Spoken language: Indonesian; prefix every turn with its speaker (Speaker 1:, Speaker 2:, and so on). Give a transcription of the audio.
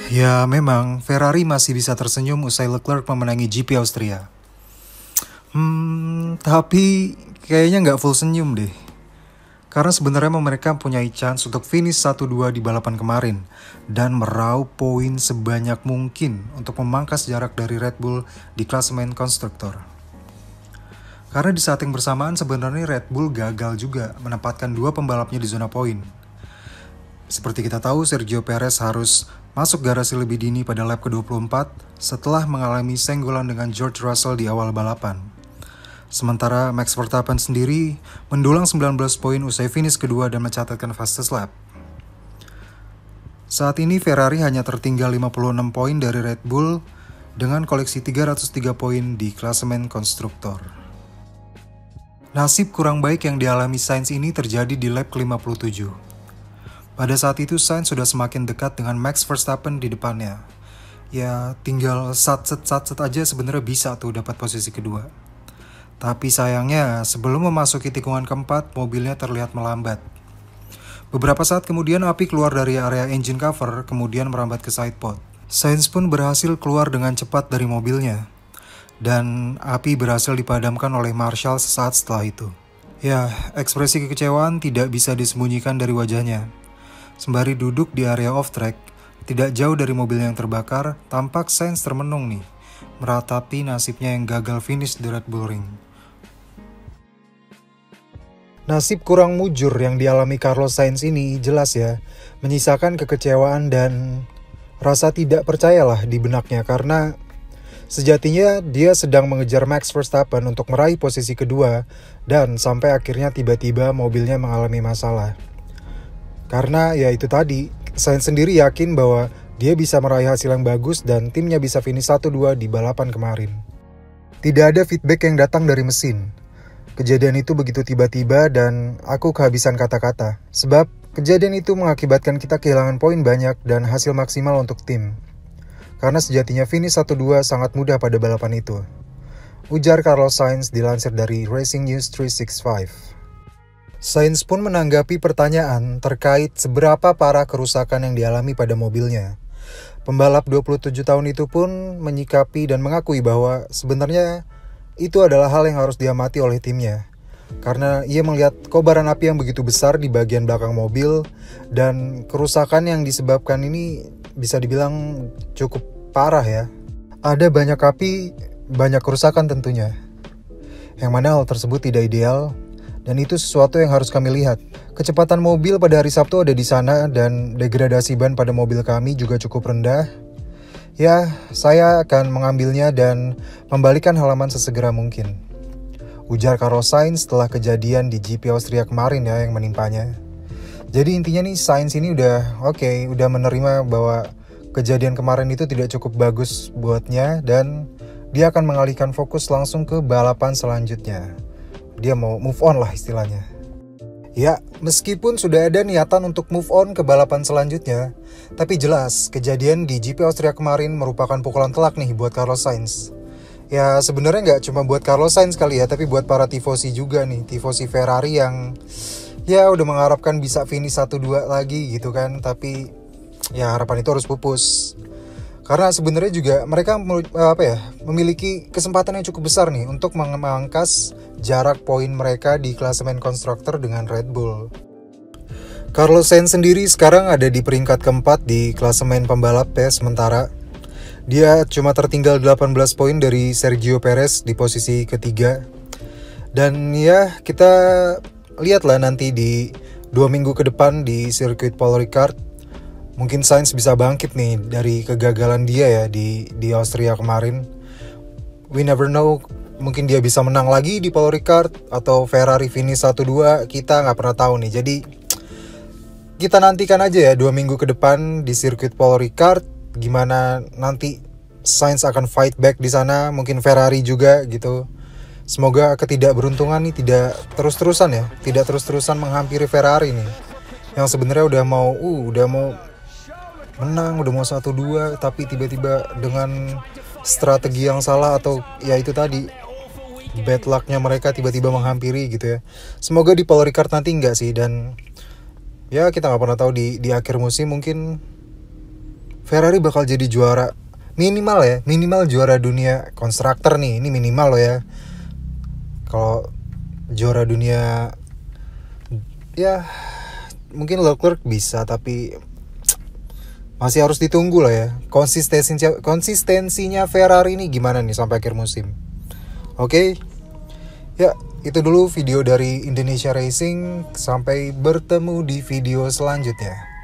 Speaker 1: Ya memang Ferrari masih bisa tersenyum usai Leclerc memenangi GP Austria. Tapi kayaknya nggak full senyum deh. Karena sebenarnya mereka punya chance untuk finish 1-2 di balapan kemarin dan meraup poin sebanyak mungkin untuk memangkas jarak dari Red Bull di klasemen konstruktor. Karena di saat yang bersamaan sebenarnya Red Bull gagal juga menempatkan dua pembalapnya di zona poin. Seperti kita tahu, Sergio Perez harus masuk garasi lebih dini pada lap ke-24 setelah mengalami senggolan dengan George Russell di awal balapan. Sementara Max Verstappen sendiri mendulang 19 poin usai finish kedua dan mencatatkan fastest lap. Saat ini Ferrari hanya tertinggal 56 poin dari Red Bull dengan koleksi 303 poin di klasemen konstruktor. Nasib kurang baik yang dialami Sainz ini terjadi di lap ke-57. Pada saat itu Sainz sudah semakin dekat dengan Max Verstappen di depannya. Ya tinggal sat-set aja sebenarnya bisa tuh dapat posisi kedua. Tapi sayangnya sebelum memasuki tikungan keempat mobilnya terlihat melambat. Beberapa saat kemudian api keluar dari area engine cover kemudian merambat ke sidepod. Sainz pun berhasil keluar dengan cepat dari mobilnya. Dan api berhasil dipadamkan oleh Marshall sesaat setelah itu. Ya, ekspresi kekecewaan tidak bisa disembunyikan dari wajahnya. Sembari duduk di area off-track, tidak jauh dari mobil yang terbakar, tampak Sainz termenung nih, meratapi nasibnya yang gagal finish di Red Bull Ring. Nasib kurang mujur yang dialami Carlos Sainz ini jelas ya, menyisakan kekecewaan dan rasa tidak percayalah di benaknya karena sejatinya dia sedang mengejar Max Verstappen untuk meraih posisi kedua dan sampai akhirnya tiba-tiba mobilnya mengalami masalah. Karena ya itu tadi, Sainz sendiri yakin bahwa dia bisa meraih hasil yang bagus dan timnya bisa finish 1-2 di balapan kemarin. Tidak ada feedback yang datang dari mesin. Kejadian itu begitu tiba-tiba dan aku kehabisan kata-kata. Sebab kejadian itu mengakibatkan kita kehilangan poin banyak dan hasil maksimal untuk tim. Karena sejatinya finish 1-2 sangat mudah pada balapan itu. Ujar Carlos Sainz dilansir dari Racing News 365. Sainz pun menanggapi pertanyaan terkait seberapa parah kerusakan yang dialami pada mobilnya. Pembalap 27 tahun itu pun menyikapi dan mengakui bahwa sebenarnya itu adalah hal yang harus diamati oleh timnya. Karena ia melihat kobaran api yang begitu besar di bagian belakang mobil dan kerusakan yang disebabkan ini bisa dibilang cukup parah ya. Ada banyak api, banyak kerusakan tentunya. Yang mana hal tersebut tidak ideal dan itu sesuatu yang harus kami lihat. Kecepatan mobil pada hari Sabtu ada di sana dan degradasi ban pada mobil kami juga cukup rendah. Ya, saya akan mengambilnya dan membalikan halaman sesegera mungkin. Ujar Carlos Sainz setelah kejadian di GP Austria kemarin ya yang menimpanya. Jadi intinya nih Sainz ini udah menerima bahwa kejadian kemarin itu tidak cukup bagus buatnya dan dia akan mengalihkan fokus langsung ke balapan selanjutnya. Dia mau move on lah istilahnya. Ya, meskipun sudah ada niatan untuk move on ke balapan selanjutnya, tapi jelas kejadian di GP Austria kemarin merupakan pukulan telak nih buat Carlos Sainz. Ya sebenarnya nggak cuma buat Carlos Sainz kali ya, tapi buat para tifosi juga nih, tifosi Ferrari yang ya udah mengharapkan bisa finish 1-2 lagi gitu kan, tapi ya harapan itu harus pupus. Karena sebenarnya juga mereka memiliki kesempatan yang cukup besar nih untuk memangkas jarak poin mereka di klasemen konstruktor dengan Red Bull. Carlos Sainz sendiri sekarang ada di peringkat keempat di klasemen pembalap ya sementara. Dia cuma tertinggal 18 poin dari Sergio Perez di posisi ketiga. Dan ya kita lihatlah nanti di 2 minggu ke depan di sirkuit Paul Ricard. Mungkin Sainz bisa bangkit nih dari kegagalan dia ya di Austria kemarin. We never know, mungkin dia bisa menang lagi di Paul Ricard atau Ferrari finish 1-2, kita nggak pernah tahu nih. Jadi kita nantikan aja ya 2 minggu ke depan di sirkuit Paul Ricard gimana nanti Sainz akan fight back di sana, mungkin Ferrari juga gitu. Semoga ketidakberuntungan nih tidak terus-terusan menghampiri Ferrari nih. Yang sebenarnya udah mau menang, udah mau 1-2 tapi tiba-tiba dengan strategi yang salah atau ya itu tadi bad luck-nya mereka tiba-tiba menghampiri gitu ya. Semoga di Paul Ricard nanti enggak sih, dan ya kita nggak pernah tahu di akhir musim mungkin Ferrari bakal jadi juara minimal juara dunia konstruktor nih, ini minimal loh ya. Kalau juara dunia ya mungkin Leclerc bisa, tapi masih harus ditunggu lah ya. Konsistensinya Ferrari ini gimana nih sampai akhir musim. Oke. Ya, itu dulu video dari Indonesia Racing. Sampai bertemu di video selanjutnya.